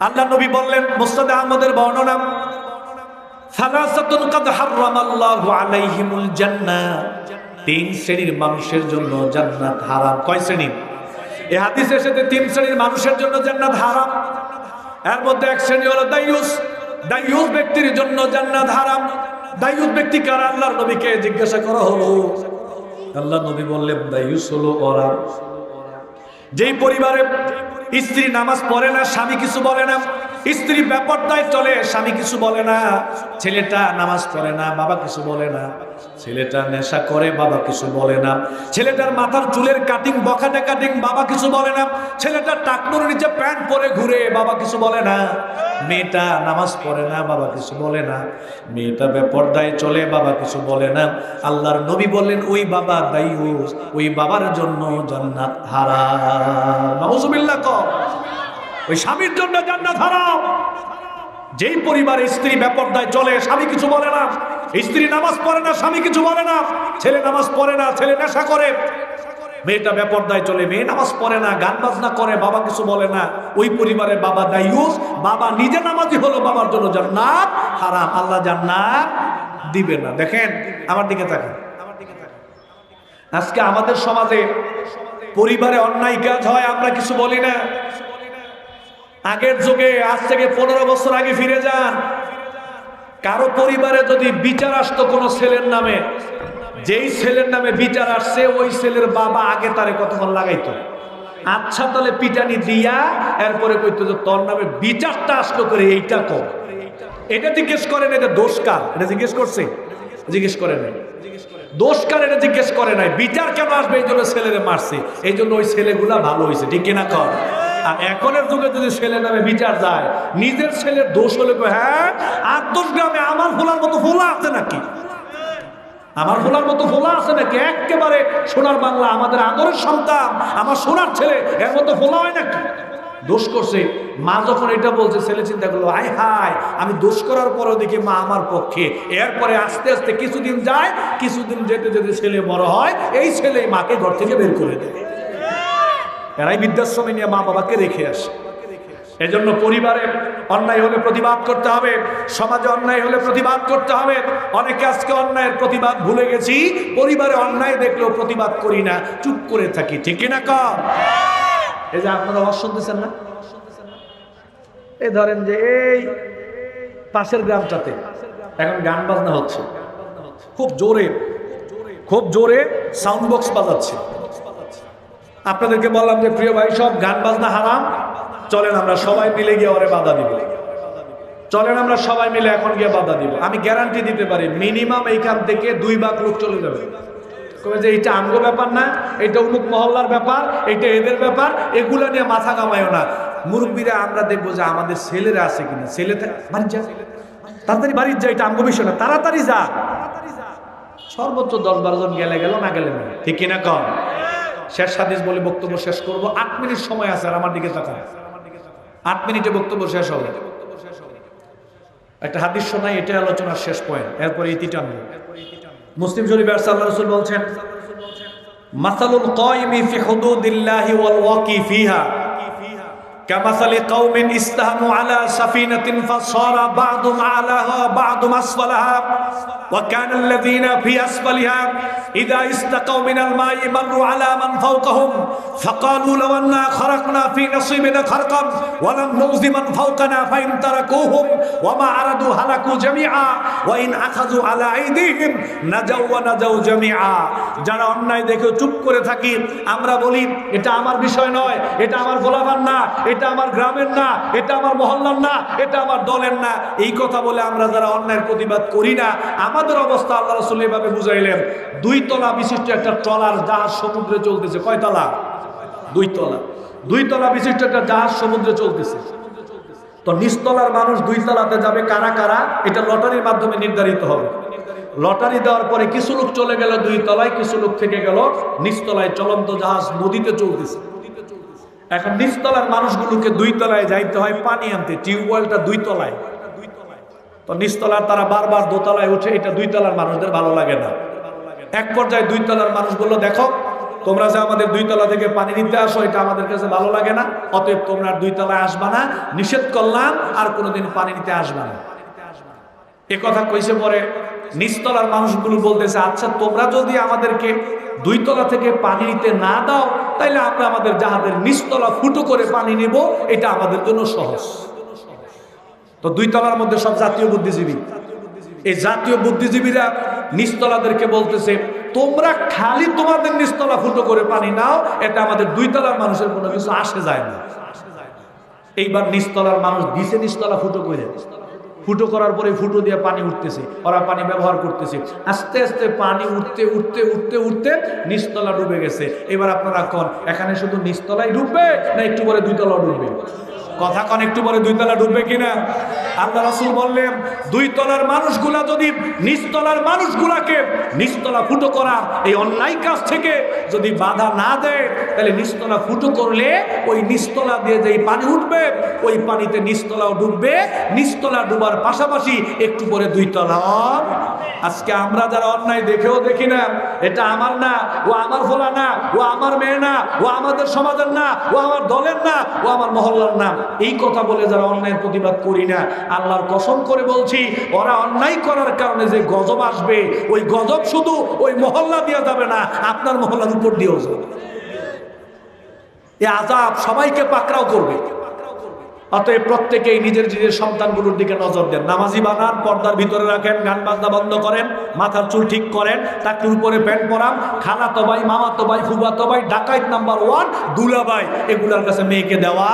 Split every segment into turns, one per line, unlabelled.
আল্লাহ নবী বললেন, মুসনাদে আহমদের বর্ণনা, সালাসাতুন কাদ হারামাল্লাহু আলাইহিমুল জান্নাহ, তিন শ্রেণীর মানুষের জন্য জান্নাত হারাম। কয় শ্রেণী? এই হাদিসে এসেছে তিন শ্রেণীর মানুষের জন্য জান্নাত হারাম। এর মধ্যে এক শ্রেণী হলো দাইয়ুস। দাইয়ুস ব্যক্তির জন্য জান্নাত হারাম। দাইয়ুস ব্যক্তি কারা? আল্লাহর নবীকে জিজ্ঞাসা করা হলো। আল্লাহ নবী বললেন, দাইয়ুস হলো ওরা যেই পরিবারে স্ত্রী নামাজ পড়ে না, স্বামী কিছু বলে না, স্ত্রী বেপরদায় চলে, স্বামী কিছু বলে না, ছেলেটা নামাজ পড়ে না, বাবা কিছু বলে না, ছেলেটা নেশা করে, বাবা কিছু বলে না, ছেলেটার মাথার চুলের কাটিং বখাটে কাটিং, বাবা কিছু বলে না, ছেলেটা টাকনুর নিচে প্যান্ট পরে ঘুরে, বাবা কিছু বলে না, মেয়েটা নামাজ পড়ে না, বাবা কিছু বলে না, মেয়েটা বেপরদায় চলে, বাবা কিছু বলে না। আল্লাহর নবী বললেন, ওই বাবা দাইয়ুস, ওই বাবার জন্য জান্নাত হারাম। নাউজুবিল্লাহ। ওই স্বামীর জন্য জান্নাত হারাম। যেই পরিবারে স্ত্রী বেপরদায় চলে, স্বামী কিছু বলে না, স্ত্রী নামাজ পড়ে না, স্বামী কিছু বলে না, ছেলে নামাজ পড়ে না, ছেলে নেশা করে, মেয়েটা বেপরদায় চলে, মেয়ে নামাজ পড়ে না, গান বাজনা করে, বাবা কিছু বলে না, ওই পরিবারে বাবা দাইয়ুস, বাবা নিজে নামাজি হলো, বাবার জন্য জান্নাত হারাম। আল্লাহ জান্নাত দিবে না। দেখেন আমার দিকে তাকান। আজকে আমাদের সমাজে পরিবারে অন্যায় কাজ হয়, আমরা কিছু বলি না। আগের যুগে, আজ থেকে 15 বছর আগে ফিরে যান, কারো পরিবারে যদি বিচার আসতো কোনো ছেলের নামে, যেই ছেলের নামে বিচার আসছে, ওই ছেলের বাবা আগে তারে কতক্ষণ লাগাইতো, আচ্ছা তাহলে পিটানি দিয়া এরপরে কইতো যে তোর নামে বিচারটা আসলো করে, এইটা কর। এটা জিজ্ঞেস করেন, এটা দোষ কার? এটা জিজ্ঞেস করছে? জিজ্ঞেস করে নাই। দোষ কার এটা জিজ্ঞেস করে নাই। বিচার কেন আসবে? এই জন্য ছেলেরে মারছে, এই জন্য ওই ছেলেগুলা ভালো হয়েছে, ঠিক কিনা কর? আর এখনের যুগে যদি ছেলে নামে বিচার যায়, নিজের ছেলের দোষ হলে হ্যাঁ, 8-10 গ্রামে আমার ফোলার মতো ফোলা আছে নাকি? আমার ফোলার মতো ফোলা আছে নাকি? একেবারে সোনার বাংলা, আমাদের আদরের সন্তান, আমার সোনার ছেলে, এর মতো ফোলা হয় নাকি? দোষ করছে। মা যখন এটা বলছে, ছেলে চিন্তা করলো, হায় হায়, আমি দোষ করার পরও দেখি মা আমার পক্ষে। এরপরে আস্তে আস্তে কিছুদিন যায়, কিছুদিন যেতে যেতে ছেলে বড় হয়, এই ছেলে মাকে ঘর থেকে বের করে দেয়। এরাই বৃদ্ধাশ্রমে নিয়ে মা বাবাকে রেখে আসে। এজন্য পরিবারে অন্যায় হলে প্রতিবাদ করতে হবে, সমাজে অন্যায় হলে প্রতিবাদ করতে হবে। অনেকে আজকে অন্যায়ের প্রতিবাদ ভুলে গেছি, পরিবারে অন্যায় দেখলেও প্রতিবাদ করি না, চুপ করে থাকি, ঠিক না কর? এই যে আপনারা আওয়াজ শুনতেছেন না, এই ধরেন যে এই পাশের গ্রামটাতে এখন গান বাজনা হচ্ছে, খুব জোরে সাউন্ড বক্স বাজাচ্ছে। আপনাদেরকে বললাম যে প্রিয় ভাই, সব গান বাজনা হারাম, চলেন আমরা সবাই মিলে গিয়ে ওরে বাধা দিব। চলেন আমরা সবাই মিলে এখন গিয়ে বাধা দিব। আমি গ্যারান্টি দিতে পারি, মিনিমাম এইখান থেকে 2 ভাগ লোক চলে যাবে। যে এইটা আমগো ব্যাপার না, এটা অমুক মহল্লার ব্যাপার, এটা এদের ব্যাপার, এগুলো নিয়ে মাথা কামায়ও না। মুরব্বীরা আমরা দেখবো যে আমাদের ছেলেরা আছে কিনা, ছেলে বাড়ি যা, তাড়াতাড়ি বাড়ি যা, এটা আমগো বিষয় না, তাড়াতাড়ি যা। সর্বোচ্চ 10-12 জন গেলে গেল, না গেলে না, ঠিক কিনা কম? শেষ হাদিস বলে বক্তব্য শেষ করব। 8 মিনিট সময় আছে, আর আমার দিকে তাকান। 8 মিনিটে বক্তব্য শেষ হবে। একটা হাদিস শোনাই, এটা আলোচনার শেষ পয়েন্ট, এরপরে ইতিটা নেই। মুসলিম শরীফে আল্লাহর রাসূল বলছেন, মাসালুল কায়িমি ফি হুদুদিল্লাহি ওয়াল ওয়াকি ফিহা কামাসালি কওমিন ইসতাহামু আলা সাফিনাতিন ফাসারা বা'দুম আলাহা ওয়া বা'দুম আসফালাহা ওয়া কানা আল্লাযীনা ফি আসফালিহা ইযা ইসতাকাউ মিনাল মা'i মাররু আলা মান ফাওকাহুম ফাকালু লাw anna kharaqna fi nasibina kharqan ওয়া লাম নুযি মান ফাওকানা ফাইন তারাকুহুম ওয়া মা আরাদু হালাকু জামিআ ওয়া ইন আখাযু আলা আইদিহিম নাজাউ ওয়া নাজাউ জামিআ। যারা অন্যায় দেখে চুপ করে থাকি, আমরা বলি এটা আমার বিষয় নয়, এটা আমার গোলাবার না, এটা আমার গ্রামের না, এটা আমার মহল্লার না, এটা আমার দলের না, এই কথা বলে আমরা যারা অন্যায়ের প্রতিবাদ করি না, আমাদের অবস্থা আল্লাহ রাসূল এভাবে বুঝাইলেন। 2 তলা বিশিষ্ট একটা ট্রলার জাহাজ সমুদ্রে চলতেছে। কয় তলা? 2 তলা। 2 তলা বিশিষ্ট একটা জাহাজ সমুদ্রে চলতেছে। তো নিচতলার মানুষ 2 তলাতে যাবে কারা কারা, এটা লটারির মাধ্যমে নির্ধারিত হবে। লটারি দেওয়ার পরে কিছু লোক চলে গেল 2 তলায়, কিছু লোক থেকে গেল নিচতলায়। চলন্ত জাহাজ নদীতে চলতেছে। এখন নিচতলার মানুষগুলোকে 2 তলায় যাইতে হয় পানি আনতে, টিউবওয়েলটা 2 তলায়। তো নিচতলার তারা বারবার দোতলায় উঠে, এটা 2 তলার মানুষদের ভালো লাগে না। এক পর্যায়ে 2 তলার মানুষ বলল, দেখো তোমরা যে আমাদের 2 তলা থেকে পানি নিতে আসো এটা আমাদের কাছে ভালো লাগে না, অতএব তোমরা 2 তলায় আসবা না, নিষেধ করলাম, আর কোনোদিন পানি নিতে আসবা না। এ কথা কইছে পরে নিচতলার মানুষগুলো বলতেছে, আচ্ছা তোমরা যদি আমাদেরকে 2 তলা থেকে পানি নিতে না দাও তাইলে আমরা আমাদের জাহাজের নিচতলা ফুটো করে পানি নিব, এটা আমাদের জন্য সহজ। তো 2 তলার মধ্যে সব জাতীয় বুদ্ধিজীবী, এই জাতীয় বুদ্ধিজীবীরা নিচতলাদেরকে বলতেছে, তোমরা খালি তোমাদের নিচতলা ফুটো করে পানি নাও, এটা আমাদের 2 তলার মানুষের কোনো কিছু আসে যায় না। এইবার নিচতলার মানুষ দিছে নিচতলা ফুটো করে, ফুটো করার পরে ফুটো দিয়ে পানি উঠতেছে, ওরা পানি ব্যবহার করতেছে, আস্তে আস্তে পানি উঠতে উঠতে উঠতে উঠতে নিচতলা ডুবে গেছে। এবার আপনারা কোন এখানে শুধু নিচতলাই ডুববে না একটু পরে 2 তলা ডুববে? কথা কোন একটু পরে 2 তলা ডুববে কিনা? আল্লাহ রাসূল বললেন 2 তলার মানুষগুলা যদি নিচতলার মানুষগুলাকে নিচতলা ফুটো করার এই অন্যায় কাজ থেকে যদি বাধা না দেয় তাহলে নিচতলা ফুটো করলে ওই নিচতলা দিয়ে যেই পানি উঠবে ওই পানিতে নিচতলাও ডুববে, নিচতলা ডুবার পাশাপাশি একটু পরে 2 তলা। আজকে আমরা যারা অন্যায় দেখেও দেখি না, এটা আমার না, ও আমার ফোলা না, ও আমার মেয়ে না, ও আমাদের সমাজের না, ও আমার দলের না, ও আমার মহল্লার না, এই কথা বলে যারা অন্যায়ের প্রতিবাদ করি না, আল্লাহর কসম করে বলছি ওরা অন্যায় করার কারণে যে গজব আসবে ওই গজব শুধু ওই মহল্লা দিয়ে যাবে না, আপনার মহল্লার উপর দিয়েও যাবে। এই আযাব সবাইকে পাকড়াও করবে। অতএব প্রত্যেকেই নিজের নিজের সন্তানগুলোর দিকে নজর দেন, নামাজি বানান, পর্দার ভিতরে রাখেন, গান বাজনা বন্ধ করেন, মাথার চুল ঠিক করেন, চাকরির উপরে প্যান্ট পরান। খালাতো ভাই, মামাতো ভাই, ফুফাতো ভাই, ডাকাইত নাম্বার 1 দুলাভাই, এগুলার কাছে মেয়েকে দেওয়া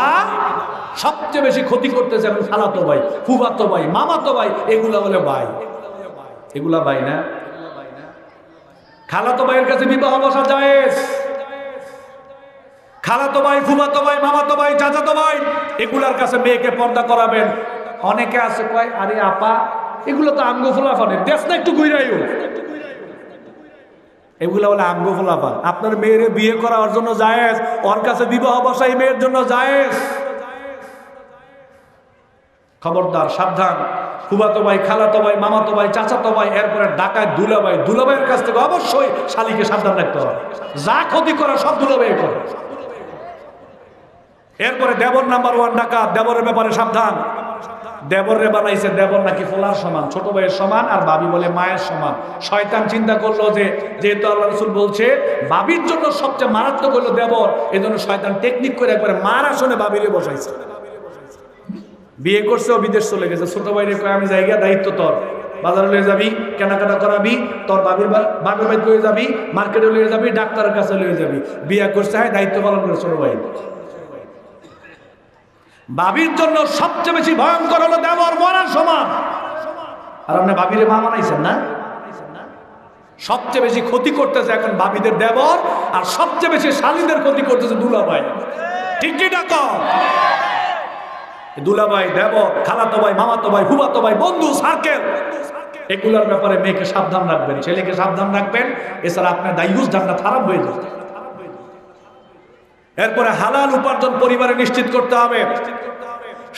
সবচেয়ে বেশি ক্ষতি করতেছে। এখন খালাতো ভাই, ফুফাতো ভাই, মামাতো ভাই, এগুলা বলে ভাই, এগুলা ভাই না। খালাতো ভাইয়ের কাছে বিবাহ বসা জায়েজ, খালাতো ভাই, ফুফাতো ভাই, মামাতো ভাই, চাচাতো ভাই, এগুলার কাছে মেয়েকে পর্দা করাবেন। অনেকে আছে কয়, আরে আপা এগুলো তো আমগো ফোলাফানের দেশ না, একটু ঘুরাইও। এগুলা বলে আমগো ফোলাফান। আপনার মেয়েরে বিয়ে করার জন্য জায়েজ, ওর কাছে বিবাহ বসাই মেয়ের জন্য জায়েজ। খবরদার, সাবধান। ফুফাতো ভাই, খালাতো ভাই, মামাতো ভাই, চাচাতো ভাই, এরপরে ডাকায় দুলাভাই, দুলাভাইয়ের কাছ থেকে অবশ্যই শালীকে সাবধান রাখতে হবে। যা ক্ষতি করা সব দুলাভাই করে। এরপরে দেবর নাম্বার 1 ডাকাত, দেবরের ব্যাপারে সাবধান। দেবরে বানাইছে দেবর নাকি ফোলার সমান, ছোট ভাইয়ের সমান, আর ভাবি বলে মায়ের সমান। শয়তান চিন্তা করলো যে যেহেতু আল্লাহ রাসূল বলছে ভাবির জন্য সবচেয়ে মারাত্মক হলো দেবর, এই জন্য শয়তান টেকনিক করে একবারে মার আসনে ভাবিরে বসাইছে। বিয়ে করছে ও বিদেশ চলে গেছে, ছোট ভাইরে কয় আমি জায়গা দায়িত্ব তোর, বাজারে লয়ে যাবি, কেনাকাটা করাবি, তোর বাবির বাড়ি লয়ে যাবি, মার্কেটে লয়ে যাবি, ডাক্তারের কাছে লয়ে যাবি। বিয়ে করছে, হ্যাঁ দায়িত্ব পালন করে ছোট ভাই। বাবির জন্য সবচেয়ে বেশি ভয়ঙ্কর হলো দেবর মরার সমান। আর আপনি বাবিরে মা বানাইছেন না? সবচেয়ে বেশি ক্ষতি করতেছে এখন বাবিদের দেবর, আর সবচেয়ে বেশি শালীদের ক্ষতি করতেছে দুলাভাই। ঠিক কি ডাকো? দুলাভাই, দেবর, খালাতো ভাই, মামাতো ভাই, ফুফাতো ভাই, বন্ধু সার্কেল, এগুলোর ব্যাপারে মেয়েকে সাবধান রাখবেন, ছেলেকে সাবধান রাখবেন, এছাড়া আপনার দায়ুস জান্নাত হারাম হয়ে যাবে। এরপরে হালাল উপার্জন পরিবারে নিশ্চিত করতে হবে।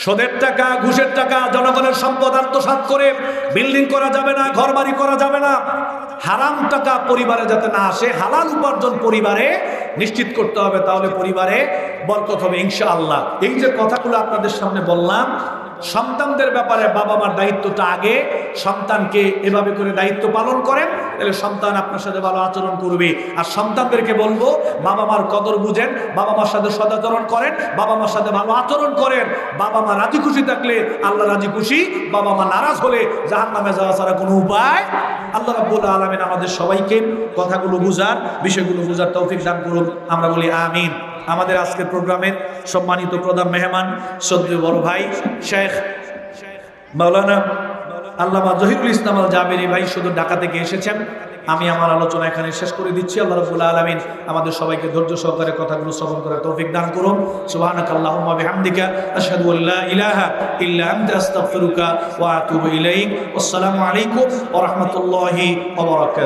সুদের টাকা, ঘুষের টাকা, জনগণের সম্পদ আত্মসাৎ করে বিল্ডিং করা যাবে না, ঘরবাড়ি করা যাবে না। হারাম টাকা পরিবারে যাতে না আসে, হালাল উপার্জন পরিবারে নিশ্চিত করতে হবে, তাহলে পরিবারে বরকত হবে ইনশাআল্লাহ। এই যে কথাগুলো আপনাদের সামনে বললাম, সন্তানদের ব্যাপারে বাবা মার দায়িত্বটা আগে, সন্তানকে এভাবে করে দায়িত্ব পালন করেন, তাহলে সন্তান আপনার সাথে ভালো আচরণ করবে। আর সন্তানদেরকে বলবো বাবা মার কদর বুঝেন, বাবা মার সাথে সদাচরণ করেন, বাবা মার সাথে ভালো আচরণ করেন। বাবা মা রাজি খুশি থাকলে আল্লাহ রাজি খুশি, বাবা মা নারাজ হলে জাহান্নামে যাওয়া ছাড়া কোনো উপায়। আল্লাহ রাব্বুল আলামিন আমাদের সবাইকে কথাগুলো বুঝার, বিষয়গুলো বুঝার তৌফিক দান করুন, আমরা বলি আমিন। আমাদের আজকের প্রোগ্রামের সম্মানিত প্রধান মেহমান শ্রদ্ধেয় বড় ভাই শেখ মাওলানা আল্লামা জহিরুল ইসলাম আল জাবেরি ভাই শুধু ঢাকা থেকে এসেছেন। আমি আমার আলোচনা এখানে শেষ করে দিচ্ছি। আল্লাহ রাব্বুল আলামিন আমাদের সবাইকে ধৈর্য সহকারে কথাগুলো শ্রবণ করার তৌফিক দান করুন। সুবহানাকাল্লাহুম্মা বিহামদিকা আশহাদু আল্লা ইলাহা ইল্লা আনতা আস্তাগফিরুকা ওয়া আতুবু ইলাইক। আসসালামু আলাইকুম ওয়া রাহমাতুল্লাহি ওয়া বারাকাতুহু।